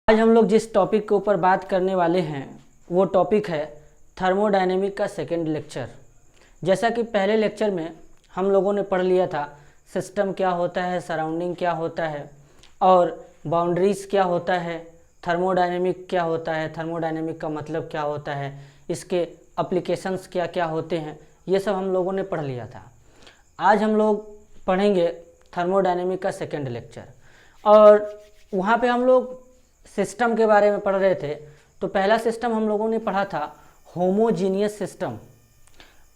आज हम लोग जिस टॉपिक के ऊपर बात करने वाले हैं वो टॉपिक है थर्मोडायनेमिक का सेकंड लेक्चर। जैसा कि पहले लेक्चर में हम लोगों ने पढ़ लिया था सिस्टम क्या होता है, सराउंडिंग क्या होता है और बाउंड्रीज क्या होता है, थर्मोडायनेमिक क्या होता है, थर्मोडायनेमिक का मतलब क्या होता है, इसके एप्लीकेशंस क्या क्या होते हैं, ये सब हम लोगों ने पढ़ लिया था। आज हम लोग पढ़ेंगे थर्मोडायनेमिक का सेकंड लेक्चर और वहाँ पे हम लोग सिस्टम के बारे में पढ़ रहे थे। तो पहला सिस्टम हम लोगों ने पढ़ा था होमोजीनियस सिस्टम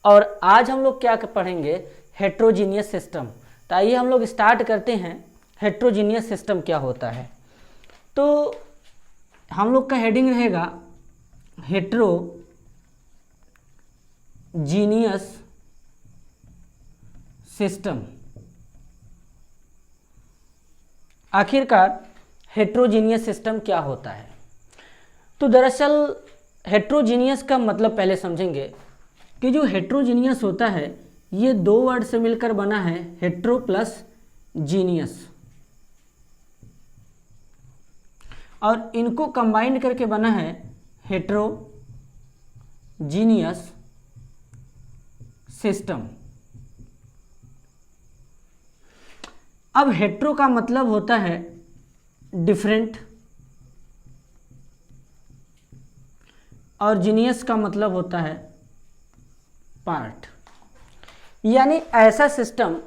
और आज हम लोग क्या पढ़ेंगे, हेट्रोजीनियस सिस्टम। तो आइए हम लोग स्टार्ट करते हैं हेट्रोजीनियस सिस्टम क्या होता है। तो हम लोग का हेडिंग रहेगा हेट्रोजीनियस सिस्टम। आखिरकार हेट्रोजीनियस सिस्टम क्या होता है। तो दरअसल हेट्रोजीनियस का मतलब पहले समझेंगे कि जो हेट्रोजीनियस होता है ये दो वर्ड से मिलकर बना है, हेट्रो प्लस जीनियस, और इनको कंबाइंड करके बना है हेट्रोजीनियस सिस्टम। अब हेट्रो का मतलब होता है डिफरेंट और जीनियस का मतलब होता है पार्ट, यानी ऐसा सिस्टम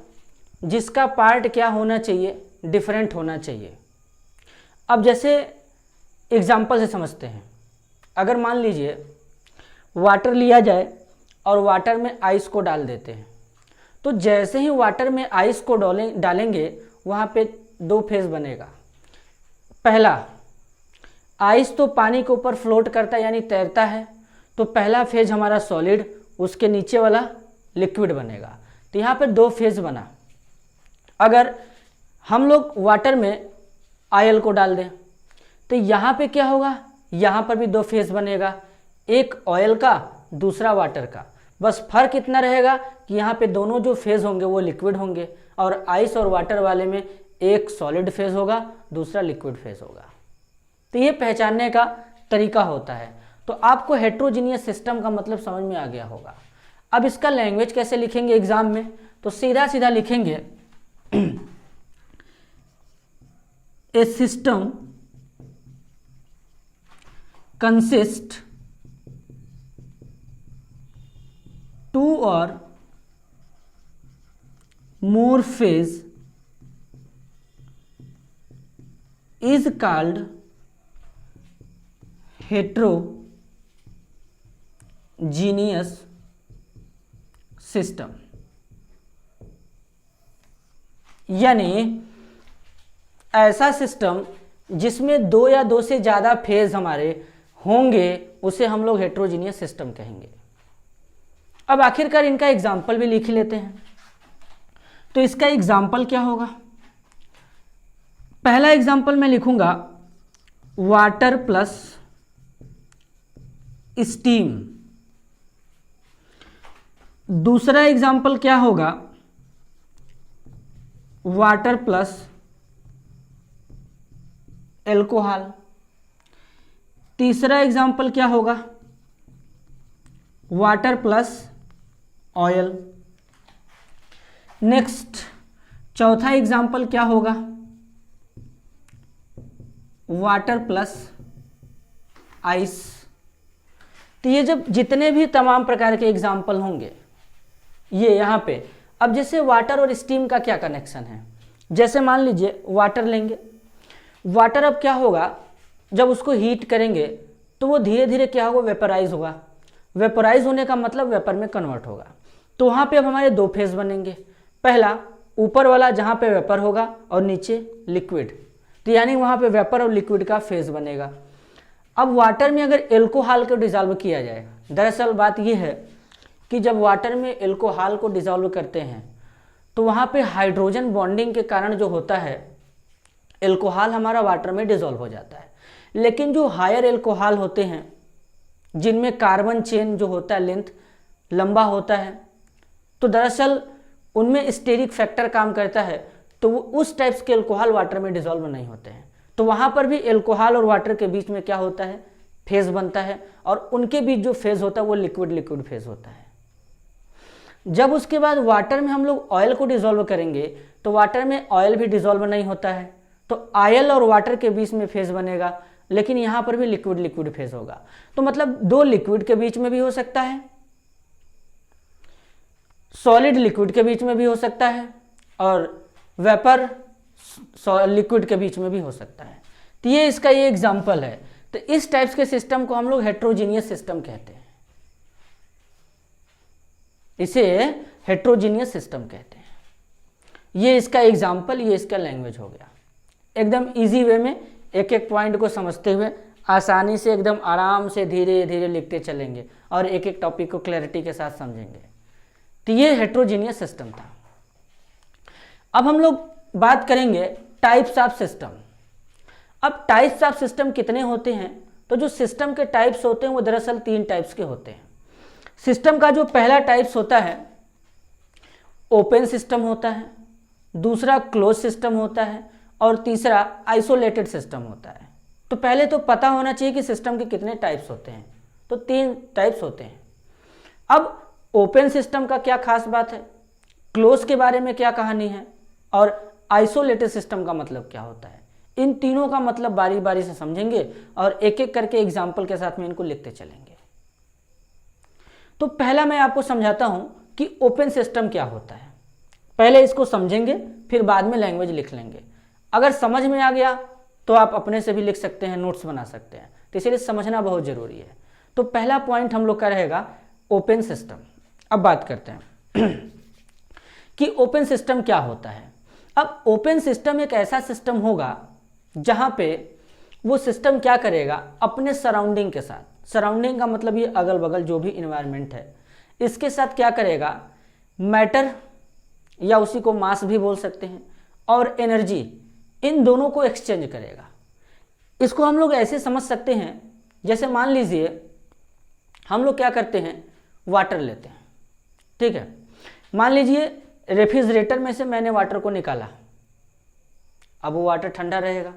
जिसका पार्ट क्या होना चाहिए, डिफरेंट होना चाहिए। अब जैसे एग्जांपल से समझते हैं, अगर मान लीजिए वाटर लिया जाए और वाटर में आइस को डाल देते हैं, तो जैसे ही वाटर में आइस को डालेंगे वहाँ पे दो फेज बनेगा। पहला, आइस तो पानी के ऊपर फ्लोट करता है यानी तैरता है, तो पहला फेज हमारा सॉलिड, उसके नीचे वाला लिक्विड बनेगा। तो यहाँ पे दो फेज बना। अगर हम लोग वाटर में ऑयल को डाल दें तो यहाँ पे क्या होगा, यहाँ पर भी दो फेज बनेगा, एक ऑयल का दूसरा वाटर का। बस फर्क इतना रहेगा कि यहाँ पे दोनों जो फेज होंगे वो लिक्विड होंगे और आइस और वाटर वाले में एक सॉलिड फेज होगा, दूसरा लिक्विड फेज होगा। तो ये पहचानने का तरीका होता है। तो आपको हेट्रोजीनियस सिस्टम का मतलब समझ में आ गया होगा। अब इसका लैंग्वेज कैसे लिखेंगे एग्जाम में, तो सीधा सीधा लिखेंगे ए सिस्टम कंसिस्ट टू और मोर phase is called heterogeneous system। यानी ऐसा सिस्टम जिसमें दो या दो से ज़्यादा फेज हमारे होंगे उसे हम लोग हेट्रोजीनियस सिस्टम कहेंगे। अब आखिरकार इनका एग्जाम्पल भी लिख लेते हैं। तो इसका एग्जाम्पल क्या होगा, पहला एग्जाम्पल मैं लिखूंगा वाटर प्लस स्टीम। दूसरा एग्जाम्पल क्या होगा, वाटर प्लस एल्कोहल। तीसरा एग्जाम्पल क्या होगा, वाटर प्लस ऑयल। नेक्स्ट चौथा एग्जाम्पल क्या होगा, वाटर प्लस आइस। तो ये जब जितने भी तमाम प्रकार के एग्जाम्पल होंगे ये यहाँ पे। अब जैसे वाटर और स्टीम का क्या कनेक्शन है, जैसे मान लीजिए वाटर लेंगे, वाटर अब क्या होगा, जब उसको हीट करेंगे तो वो धीरे धीरे क्या होगा, वेपराइज होगा। वेपराइज होने का मतलब वेपर में कन्वर्ट होगा। तो वहाँ पे अब हमारे दो फेज बनेंगे, पहला ऊपर वाला जहाँ पे वेपर होगा और नीचे लिक्विड। तो यानी वहाँ पे वेपर और लिक्विड का फेज बनेगा। अब वाटर में अगर एल्कोहल को डिजॉल्व किया जाए, दरअसल बात यह है कि जब वाटर में एल्कोहल को डिजॉल्व करते हैं तो वहाँ पे हाइड्रोजन बॉन्डिंग के कारण जो होता है एल्कोहल हमारा वाटर में डिजॉल्व हो जाता है। लेकिन जो हायर एल्कोहल होते हैं जिनमें कार्बन चेन जो होता है लेंथ लंबा होता है, तो दरअसल उनमें स्टेरिक फैक्टर काम करता है, तो वो उस टाइप्स के अल्कोहल वाटर में डिजॉल्व नहीं होते हैं। तो वहाँ पर भी एल्कोहल और वाटर के बीच में क्या होता है, फेज बनता है, और उनके बीच जो फेज होता है वो लिक्विड लिक्विड फेज होता है। जब उसके बाद वाटर में हम लोग ऑयल को डिसॉल्व करेंगे तो वाटर में ऑयल भी डिसॉल्व नहीं होता है, तो ऑयल और वाटर के बीच में फेज बनेगा, लेकिन यहाँ पर भी लिक्विड लिक्विड फेज होगा। तो मतलब दो लिक्विड के बीच में भी हो सकता है, सॉलिड लिक्विड के बीच में भी हो सकता है, और वेपर लिक्विड के बीच में भी हो सकता है। तो ये इसका ये एग्जाम्पल है। तो इस टाइप्स के सिस्टम को हम लोग हेट्रोजीनियस सिस्टम कहते हैं, इसे हेट्रोजीनियस सिस्टम कहते हैं। ये इसका एग्जाम्पल, ये इसका लैंग्वेज हो गया। एकदम इजी वे में एक एक पॉइंट को समझते हुए आसानी से एकदम आराम से धीरे धीरे लिखते चलेंगे और एक एक टॉपिक को क्लैरिटी के साथ समझेंगे। तो ये हेट्रोजीनियस सिस्टम था। अब हम लोग बात करेंगे टाइप्स ऑफ सिस्टम। अब टाइप्स ऑफ सिस्टम कितने होते हैं, तो जो सिस्टम के टाइप्स होते हैं वो दरअसल 3 टाइप्स के होते हैं। सिस्टम का जो पहला टाइप्स होता है ओपन सिस्टम होता है, दूसरा क्लोज सिस्टम होता है, और तीसरा आइसोलेटेड सिस्टम होता है। तो पहले तो पता होना चाहिए कि सिस्टम के कितने टाइप्स होते हैं, तो 3 टाइप्स होते हैं। अब ओपन सिस्टम का क्या खास बात है, क्लोज के बारे में क्या कहानी है, और आइसोलेटेड सिस्टम का मतलब क्या होता है, इन तीनों का मतलब बारी बारी से समझेंगे और एक एक करके एग्जाम्पल के साथ में इनको लिखते चलेंगे। तो पहला मैं आपको समझाता हूं कि ओपन सिस्टम क्या होता है। पहले इसको समझेंगे, फिर बाद में लैंग्वेज लिख लेंगे। अगर समझ में आ गया तो आप अपने से भी लिख सकते हैं, नोट्स बना सकते हैं, तो इसलिए समझना बहुत जरूरी है। तो पहला पॉइंट हम लोग का रहेगा ओपन सिस्टम। अब बात करते हैं कि ओपन सिस्टम क्या होता है। अब ओपन सिस्टम एक ऐसा सिस्टम होगा जहां पे वो सिस्टम क्या करेगा, अपने सराउंडिंग के साथ, सराउंडिंग का मतलब ये अगल बगल जो भी इन्वायरमेंट है, इसके साथ क्या करेगा, मैटर या उसी को मास भी बोल सकते हैं, और एनर्जी, इन दोनों को एक्सचेंज करेगा। इसको हम लोग ऐसे समझ सकते हैं, जैसे मान लीजिए हम लोग क्या करते हैं, वाटर लेते हैं, ठीक है। मान लीजिए रेफ्रिजरेटर में से मैंने वाटर को निकाला, अब वो वाटर ठंडा रहेगा।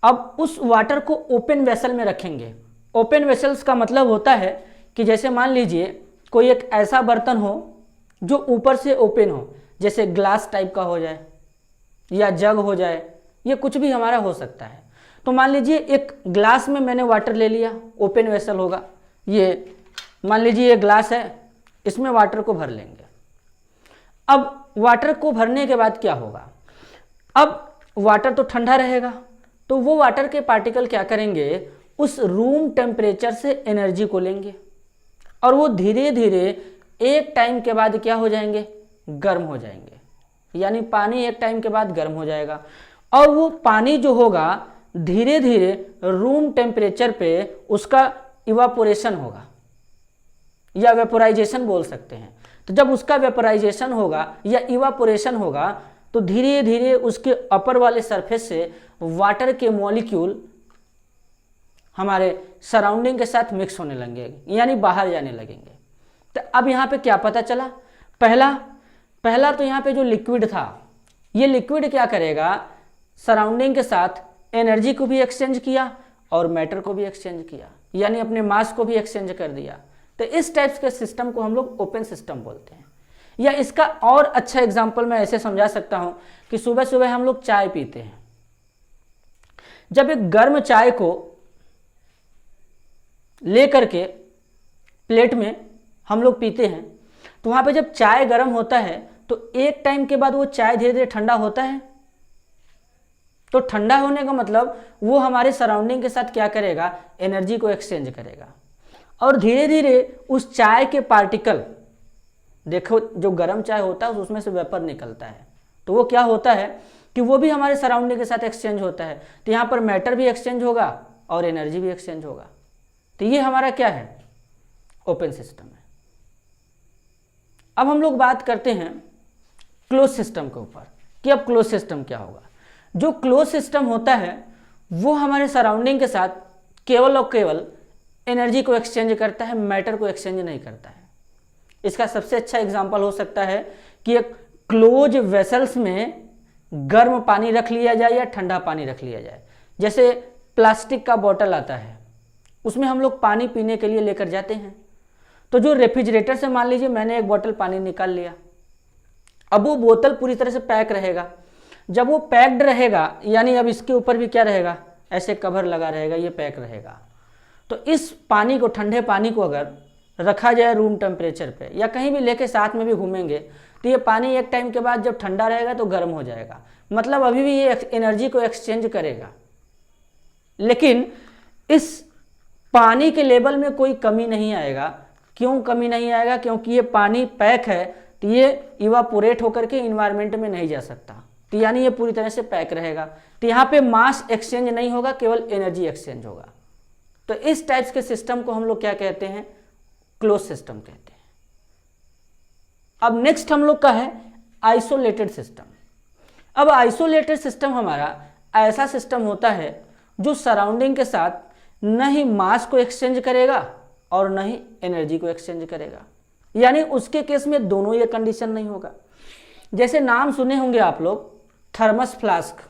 अब उस वाटर को ओपन वेसल में रखेंगे। ओपन वेसल्स का मतलब होता है कि जैसे मान लीजिए कोई एक ऐसा बर्तन हो जो ऊपर से ओपन हो, जैसे ग्लास टाइप का हो जाए या जग हो जाए, ये कुछ भी हमारा हो सकता है। तो मान लीजिए एक ग्लास में मैंने वाटर ले लिया, ओपन वेसल होगा, ये मान लीजिए ये ग्लास है, इसमें वाटर को भर लेंगे। अब वाटर को भरने के बाद क्या होगा, अब वाटर तो ठंडा रहेगा, तो वो वाटर के पार्टिकल क्या करेंगे, उस रूम टेम्परेचर से एनर्जी को लेंगे और वो धीरे धीरे एक टाइम के बाद क्या हो जाएंगे, गर्म हो जाएंगे। यानी पानी एक टाइम के बाद गर्म हो जाएगा और वो पानी जो होगा धीरे धीरे रूम टेम्परेचर पे उसका इवापोरेशन होगा या वेपोराइजेशन बोल सकते हैं। तो जब उसका वेपोराइजेशन होगा या इवापोरेशन होगा तो धीरे धीरे उसके अपर वाले सरफेस से वाटर के मॉलिक्यूल हमारे सराउंडिंग के साथ मिक्स होने लगेंगे, यानी बाहर जाने लगेंगे। तो अब यहाँ पे क्या पता चला, पहला तो यहाँ पे जो लिक्विड था, ये लिक्विड क्या करेगा, सराउंडिंग के साथ एनर्जी को भी एक्सचेंज किया और मैटर को भी एक्सचेंज किया, यानी अपने मास को भी एक्सचेंज कर दिया। तो इस टाइप्स के सिस्टम को हम लोग ओपन सिस्टम बोलते हैं। या इसका और अच्छा एग्जांपल मैं ऐसे समझा सकता हूं कि सुबह सुबह हम लोग चाय पीते हैं। जब एक गर्म चाय को लेकर के प्लेट में हम लोग पीते हैं तो वहां पे जब चाय गर्म होता है तो एक टाइम के बाद वो चाय धीरे धीरे ठंडा होता है। तो ठंडा होने का मतलब वो हमारे सराउंडिंग के साथ क्या करेगा, एनर्जी को एक्सचेंज करेगा और धीरे धीरे उस चाय के पार्टिकल, देखो जो गर्म चाय होता है उसमें से वेपर निकलता है, तो वो क्या होता है कि वो भी हमारे सराउंडिंग के साथ एक्सचेंज होता है। तो यहाँ पर मैटर भी एक्सचेंज होगा और एनर्जी भी एक्सचेंज होगा। तो ये हमारा क्या है, ओपन सिस्टम है। अब हम लोग बात करते हैं क्लोज सिस्टम के ऊपर कि अब क्लोज सिस्टम क्या होगा। जो क्लोज सिस्टम होता है वो हमारे सराउंडिंग के साथ केवल और केवल एनर्जी को एक्सचेंज करता है, मैटर को एक्सचेंज नहीं करता है। इसका सबसे अच्छा एग्जांपल हो सकता है कि एक क्लोज वेसल्स में गर्म पानी रख लिया जाए या ठंडा पानी रख लिया जाए। जैसे प्लास्टिक का बोतल आता है, उसमें हम लोग पानी पीने के लिए लेकर जाते हैं, तो जो रेफ्रिजरेटर से मान लीजिए मैंने एक बोतल पानी निकाल लिया, अब वो बोतल पूरी तरह से पैक रहेगा। जब वो पैक्ड रहेगा यानी अब इसके ऊपर भी क्या रहेगा, ऐसे कवर लगा रहेगा, ये पैक रहेगा। तो इस पानी को, ठंडे पानी को अगर रखा जाए रूम टेम्परेचर पे या कहीं भी लेके साथ में भी घूमेंगे, तो ये पानी एक टाइम के बाद जब ठंडा रहेगा तो गर्म हो जाएगा, मतलब अभी भी ये एनर्जी को एक्सचेंज करेगा। लेकिन इस पानी के लेवल में कोई कमी नहीं आएगा। क्यों कमी नहीं आएगा? क्योंकि ये पानी पैक है, तो ये इवापोरेट होकर के इन्वायरमेंट में नहीं जा सकता, तो यानी ये पूरी तरह से पैक रहेगा। तो यहाँ पे मास एक्सचेंज नहीं होगा, केवल एनर्जी एक्सचेंज होगा। तो इस टाइप्स के सिस्टम को हम लोग क्या कहते हैं? क्लोज सिस्टम कहते हैं। अब नेक्स्ट हम लोग का है आइसोलेटेड सिस्टम। अब आइसोलेटेड सिस्टम हमारा ऐसा सिस्टम होता है जो सराउंडिंग के साथ न ही मास को एक्सचेंज करेगा और न ही एनर्जी को एक्सचेंज करेगा, यानी उसके केस में दोनों ये कंडीशन नहीं होगा। जैसे नाम सुने होंगे आप लोग, थर्मस फ्लास्क,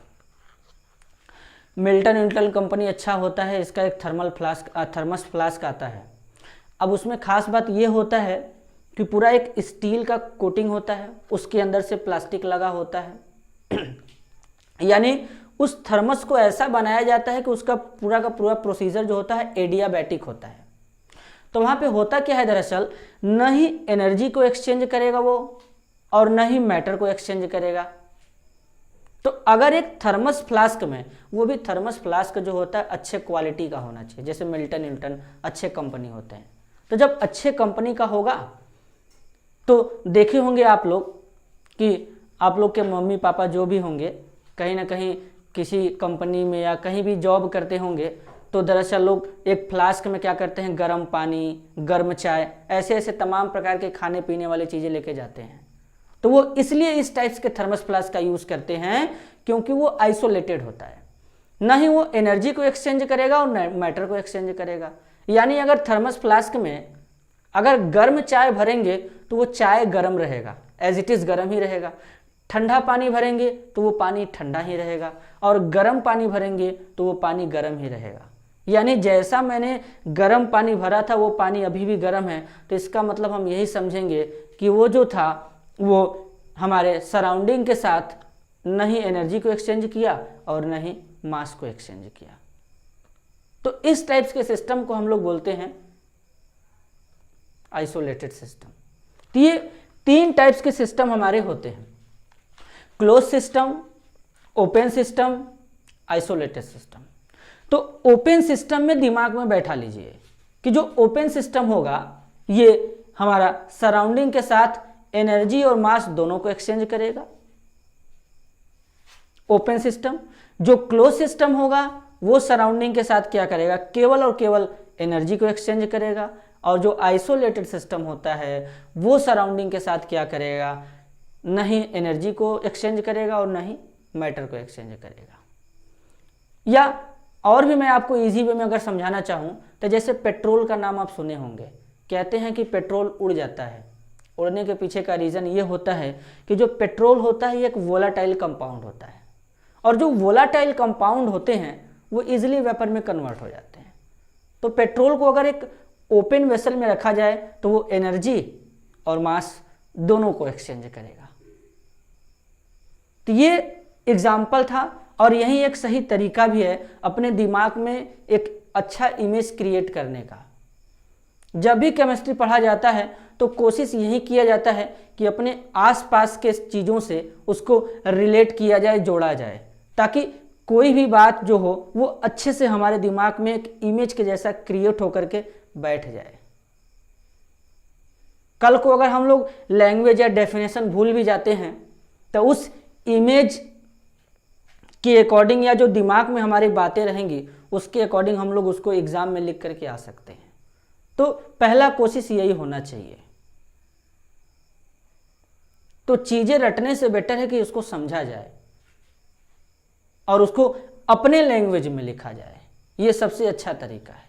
मिल्टन इंटल कंपनी अच्छा होता है, इसका एक थर्मस फ्लास्क आता है। अब उसमें खास बात ये होता है कि पूरा एक स्टील का कोटिंग होता है, उसके अंदर से प्लास्टिक लगा होता है यानी उस थर्मस को ऐसा बनाया जाता है कि उसका पूरा का पूरा प्रोसीजर जो होता है एडियाबैटिक होता है। तो वहाँ पे होता क्या है, दरअसल न ही एनर्जी को एक्सचेंज करेगा वो और न ही मैटर को एक्सचेंज करेगा। तो अगर एक थर्मस फ्लास्क में, वो भी थर्मस फ्लास्क जो होता है अच्छे क्वालिटी का होना चाहिए, जैसे मिल्टन इंटन अच्छे कंपनी होते हैं। तो जब अच्छे कंपनी का होगा तो देखे होंगे आप लोग कि आप लोग के मम्मी पापा जो भी होंगे कहीं ना कहीं किसी कंपनी में या कहीं भी जॉब करते होंगे, तो दरअसल लोग एक फ्लास्क में क्या करते हैं, गर्म पानी, गर्म चाय, ऐसे ऐसे तमाम प्रकार के खाने पीने वाली चीज़ें लेके जाते हैं। तो वो इसलिए इस टाइप्स के थर्मस फ्लास्क का यूज़ करते हैं क्योंकि वो आइसोलेटेड होता है, ना ही वो एनर्जी को एक्सचेंज करेगा और मैटर को एक्सचेंज करेगा। यानी अगर थर्मस फ्लास्क में अगर गर्म चाय भरेंगे तो वो चाय गर्म रहेगा, एज इट इज़ गर्म ही रहेगा। ठंडा पानी भरेंगे तो वो पानी ठंडा ही रहेगा, और गर्म पानी भरेंगे तो वो पानी गर्म ही रहेगा। यानी जैसा मैंने गर्म पानी भरा था वो पानी अभी भी गर्म है, तो इसका मतलब हम यही समझेंगे कि वो जो था वो हमारे सराउंडिंग के साथ न ही एनर्जी को एक्सचेंज किया और न ही मास को एक्सचेंज किया। तो इस टाइप्स के सिस्टम को हम लोग बोलते हैं आइसोलेटेड सिस्टम। तो ये 3 टाइप्स के सिस्टम हमारे होते हैं, close system, open system, isolated system. तो ओपन सिस्टम में दिमाग में बैठा लीजिए कि जो ओपन सिस्टम होगा ये हमारा सराउंडिंग के साथ एनर्जी और मास दोनों को एक्सचेंज करेगा, ओपन सिस्टम। जो क्लोज सिस्टम होगा वो सराउंडिंग के साथ क्या करेगा, केवल और केवल एनर्जी को एक्सचेंज करेगा। और जो आइसोलेटेड सिस्टम होता है वो सराउंडिंग के साथ क्या करेगा, न ही एनर्जी को एक्सचेंज करेगा और न ही मैटर को एक्सचेंज करेगा। या और भी मैं आपको इजी वे में अगर समझाना चाहूँ तो जैसे पेट्रोल का नाम आप सुने होंगे, कहते हैं कि पेट्रोल उड़ जाता है। उड़ने के पीछे का रीज़न ये होता है कि जो पेट्रोल होता है ये एक वोलाटाइल कंपाउंड होता है, और जो वोलाटाइल कंपाउंड होते हैं वो इजीली वेपर में कन्वर्ट हो जाते हैं। तो पेट्रोल को अगर एक ओपन वेसल में रखा जाए तो वो एनर्जी और मास दोनों को एक्सचेंज करेगा। तो ये एग्जाम्पल था, और यही एक सही तरीका भी है अपने दिमाग में एक अच्छा इमेज क्रिएट करने का। जब भी केमिस्ट्री पढ़ा जाता है तो कोशिश यही किया जाता है कि अपने आसपास के चीज़ों से उसको रिलेट किया जाए, जोड़ा जाए, ताकि कोई भी बात जो हो वो अच्छे से हमारे दिमाग में एक इमेज के जैसा क्रिएट होकर के बैठ जाए। कल को अगर हम लोग लैंग्वेज या डेफिनेशन भूल भी जाते हैं तो उस इमेज के अकॉर्डिंग या जो दिमाग में हमारी बातें रहेंगी उसके अकॉर्डिंग हम लोग उसको एग्जाम में लिख करके आ सकते हैं। तो पहला कोशिश यही होना चाहिए। तो चीजें रटने से बेटर है कि उसको समझा जाए और उसको अपने लैंग्वेज में लिखा जाए, ये सबसे अच्छा तरीका है।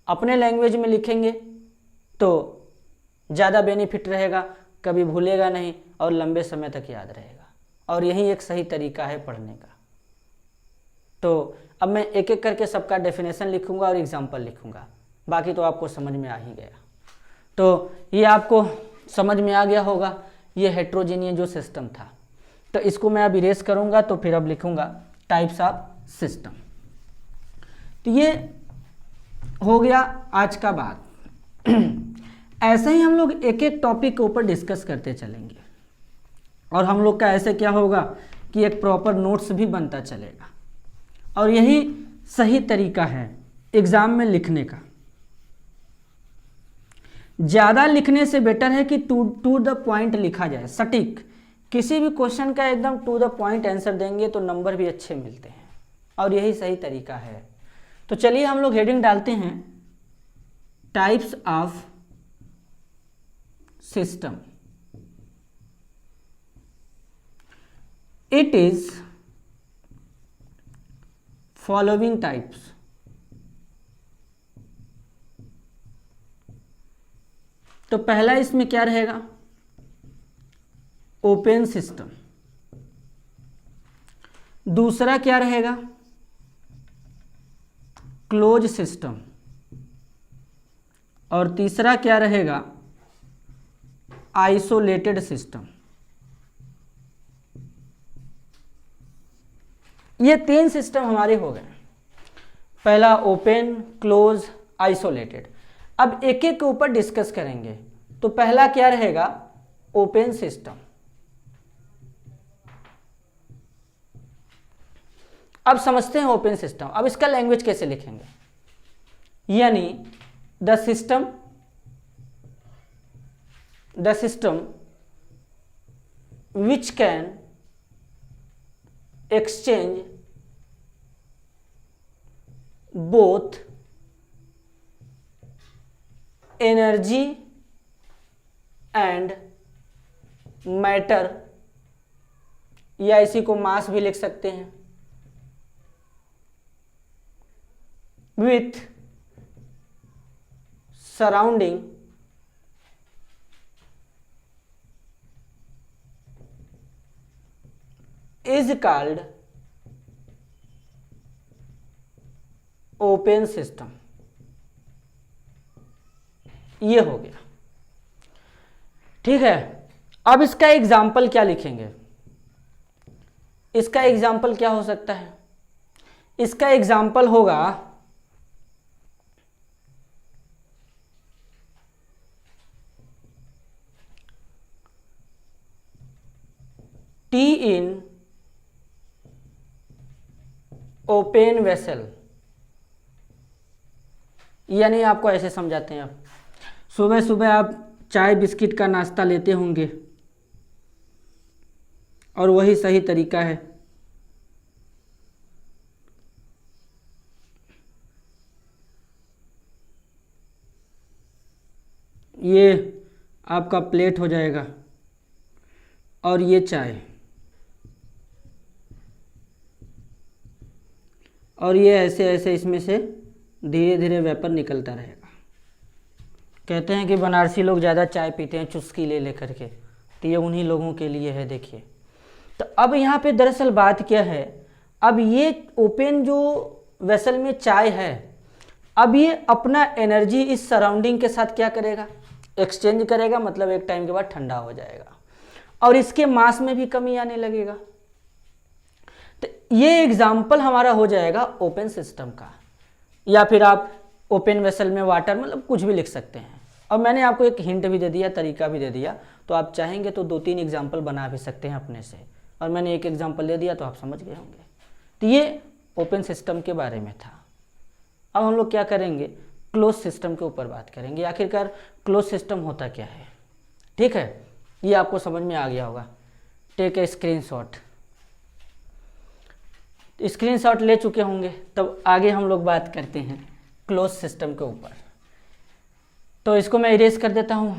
अपने लैंग्वेज में लिखेंगे तो ज़्यादा बेनिफिट रहेगा, कभी भूलेगा नहीं और लंबे समय तक याद रहेगा। और यही एक सही तरीका है पढ़ने का। तो अब मैं एक एक करके सबका डेफिनेशन लिखूंगा और एग्जाम्पल लिखूंगा, बाकी तो आपको समझ में आ ही गया। तो ये आपको समझ में आ गया होगा, ये हेट्रोजीनियस जो सिस्टम था। तो इसको मैं अब इरेज करूंगा, तो फिर अब लिखूंगा टाइप्स ऑफ सिस्टम। तो ये हो गया आज का बात। ऐसे ही हम लोग एक एक टॉपिक के ऊपर डिस्कस करते चलेंगे, और हम लोग का ऐसे क्या होगा कि एक प्रॉपर नोट्स भी बनता चलेगा, और यही सही तरीका है एग्जाम में लिखने का। ज़्यादा लिखने से बेटर है कि टू द पॉइंट लिखा जाए, सटीक। किसी भी क्वेश्चन का एकदम टू द पॉइंट आंसर देंगे तो नंबर भी अच्छे मिलते हैं, और यही सही तरीका है। तो चलिए हम लोग हेडिंग डालते हैं, types of system. It is following types. तो पहला इसमें क्या रहेगा, ओपन सिस्टम। दूसरा क्या रहेगा, क्लोज सिस्टम। और तीसरा क्या रहेगा, आइसोलेटेड सिस्टम। ये तीन सिस्टम हमारे हो गए, पहला ओपन, क्लोज, आइसोलेटेड। अब एक एक के ऊपर डिस्कस करेंगे। तो पहला क्या रहेगा, ओपन सिस्टम। अब समझते हैं ओपन सिस्टम। अब इसका लैंग्वेज कैसे लिखेंगे, यानी the system which can exchange both energy and matter, या इसी को मास भी लिख सकते हैं, with surrounding is called open system। ये हो गया, ठीक है। अब इसका एग्जाम्पल क्या लिखेंगे, इसका एग्जाम्पल क्या हो सकता है, इसका एग्जाम्पल होगा टी इन ओपन वेसल। यानी आपको ऐसे समझाते हैं, आप सुबह सुबह आप चाय बिस्किट का नाश्ता लेते होंगे, और वही सही तरीका है। ये आपका प्लेट हो जाएगा, और ये चाय, और ये ऐसे ऐसे इसमें से धीरे धीरे वेपर निकलता रहेगा। कहते हैं कि बनारसी लोग ज़्यादा चाय पीते हैं चुस्की ले लेकर के, तो ये उन्हीं लोगों के लिए है। देखिए, तो अब यहाँ पे दरअसल बात क्या है, अब ये ओपन जो वेसल में चाय है, अब ये अपना एनर्जी इस सराउंडिंग के साथ क्या करेगा, एक्सचेंज करेगा। मतलब एक टाइम के बाद ठंडा हो जाएगा, और इसके मास में भी कमी आने लगेगा। तो ये एग्जाम्पल हमारा हो जाएगा ओपन सिस्टम का। या फिर आप ओपन वेसल में वाटर, मतलब कुछ भी लिख सकते हैं। और मैंने आपको एक हिंट भी दे दिया, तरीका भी दे दिया, तो आप चाहेंगे तो 2-3 एग्जाम्पल बना भी सकते हैं अपने से, और मैंने एक एग्जाम्पल दे दिया तो आप समझ गए होंगे। तो ये ओपन सिस्टम के बारे में था। अब हम लोग क्या करेंगे, क्लोज सिस्टम के ऊपर बात करेंगे। आखिरकार क्लोज सिस्टम होता क्या है, ठीक है, ये आपको समझ में आ गया होगा। टेक ए स्क्रीनशॉट, स्क्रीनशॉट ले चुके होंगे, तब आगे हम लोग बात करते हैं क्लोज सिस्टम के ऊपर। तो इसको मैं इरेज कर देता हूं।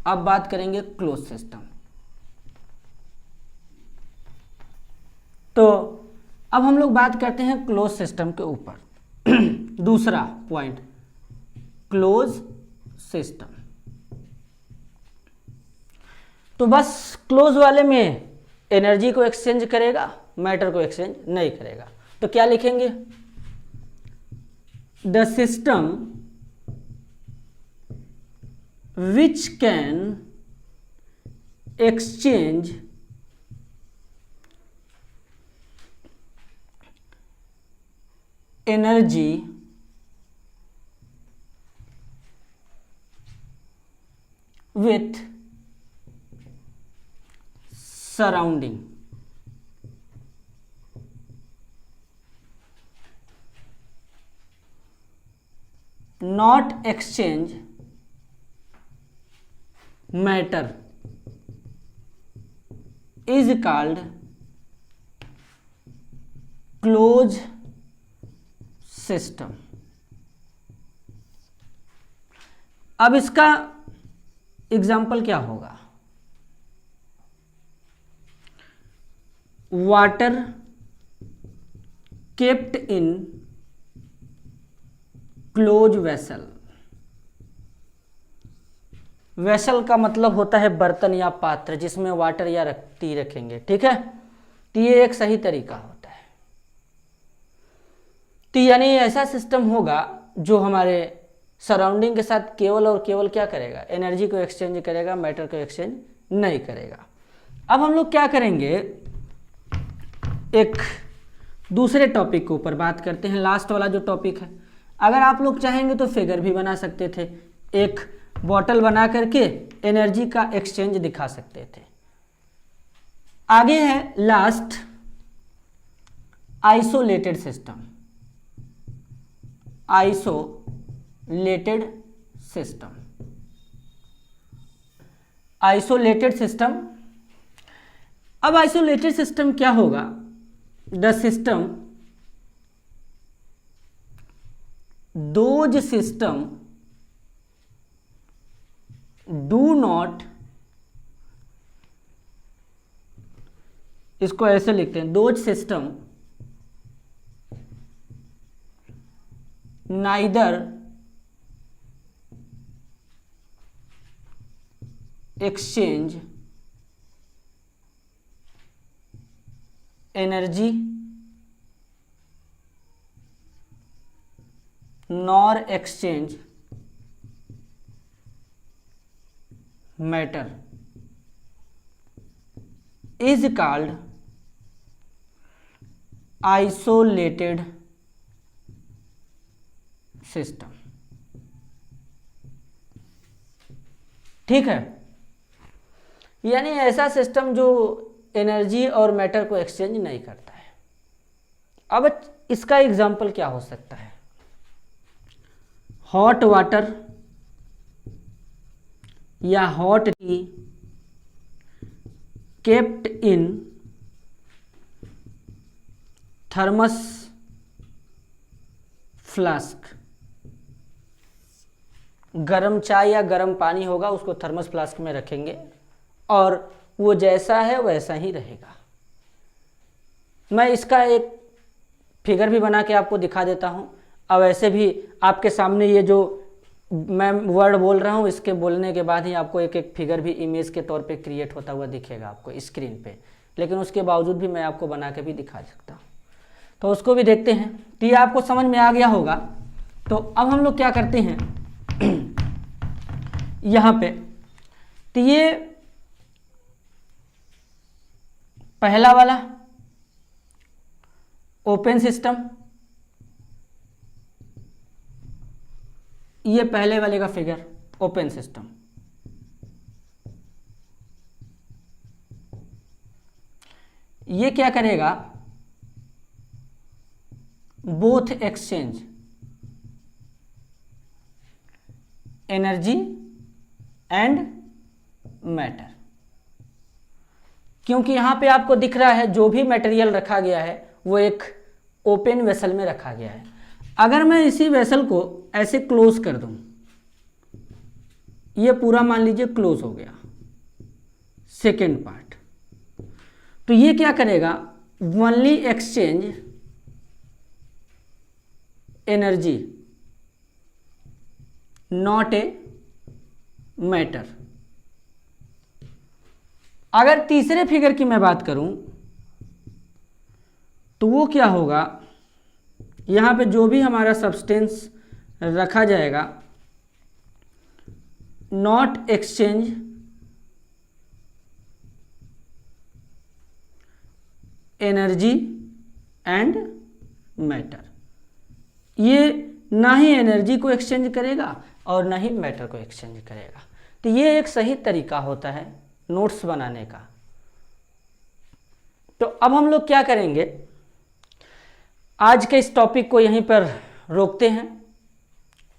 अब बात करेंगे क्लोज सिस्टम। तो अब हम लोग बात करते हैं क्लोज सिस्टम के ऊपर। दूसरा पॉइंट, क्लोज सिस्टम। तो बस क्लोज वाले में एनर्जी को एक्सचेंज करेगा, मैटर को एक्सचेंज नहीं करेगा। तो क्या लिखेंगे? The system which can exchange energy with surrounding, not exchange matter, is called closed system। अब इसका एग्जाम्पल क्या होगा? Water kept in close vessel. Vessel का मतलब होता है बर्तन या पात्र जिसमें वाटर या टी रखेंगे, ठीक है। तो ये एक सही तरीका होता है। तो यानी ऐसा सिस्टम होगा जो हमारे सराउंडिंग के साथ केवल और केवल क्या करेगा? एनर्जी को एक्सचेंज करेगा, मैटर को एक्सचेंज नहीं करेगा। अब हम लोग क्या करेंगे, एक दूसरे टॉपिक के ऊपर बात करते हैं। लास्ट वाला जो टॉपिक है, अगर आप लोग चाहेंगे तो फिगर भी बना सकते थे, एक बॉटल बना करके एनर्जी का एक्सचेंज दिखा सकते थे। आगे है last, isolated system. Isolated system, isolated system. अब आइसोलेटेड सिस्टम क्या होगा? The system, those system do not, इसको ऐसे लिखते हैं, those system neither exchange energy nor exchange matter is called isolated system. ठीक है, यानी ऐसा सिस्टम जो एनर्जी और मैटर को एक्सचेंज नहीं करता है। अब इसका एग्जाम्पल क्या हो सकता है? हॉट वाटर या hot T kept in thermos flask. गरम चाय या गरम पानी होगा, उसको थर्मस फ्लास्क में रखेंगे और वो जैसा है वैसा ही रहेगा। मैं इसका एक फिगर भी बना के आपको दिखा देता हूँ। अब ऐसे भी आपके सामने ये जो मैं वर्ड बोल रहा हूँ, इसके बोलने के बाद ही आपको एक एक फिगर भी इमेज के तौर पे क्रिएट होता हुआ दिखेगा आपको स्क्रीन पे, लेकिन उसके बावजूद भी मैं आपको बना के भी दिखा सकता हूँ। तो उसको भी देखते हैं। तो ये आपको समझ में आ गया होगा। तो अब हम लोग क्या करते हैं यहाँ पे, तो ये पहला वाला ओपन सिस्टम, ये पहले वाले का फिगर ओपन सिस्टम। ये क्या करेगा? Both exchange energy and matter, क्योंकि यहां पे आपको दिख रहा है जो भी मटेरियल रखा गया है वो एक ओपन वेसल में रखा गया है। अगर मैं इसी वेसल को ऐसे क्लोज कर दूं, ये पूरा मान लीजिए क्लोज हो गया सेकेंड पार्ट, तो ये क्या करेगा? Only exchange energy not a matter. अगर तीसरे फिगर की मैं बात करूं तो वो क्या होगा, यहाँ पे जो भी हमारा सब्सटेंस रखा जाएगा, not exchange energy and matter, ये ना ही एनर्जी को एक्सचेंज करेगा और ना ही मैटर को एक्सचेंज करेगा। तो ये एक सही तरीका होता है नोट्स बनाने का। तो अब हम लोग क्या करेंगे, आज के इस टॉपिक को यहीं पर रोकते हैं।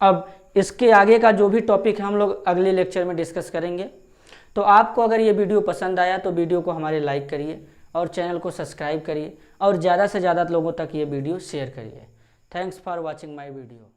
अब इसके आगे का जो भी टॉपिक है हम लोग अगले लेक्चर में डिस्कस करेंगे। तो आपको अगर ये वीडियो पसंद आया तो वीडियो को हमारे लाइक करिए और चैनल को सब्सक्राइब करिए और ज़्यादा से ज़्यादा लोगों तक ये वीडियो शेयर करिए। Thanks for watching my video.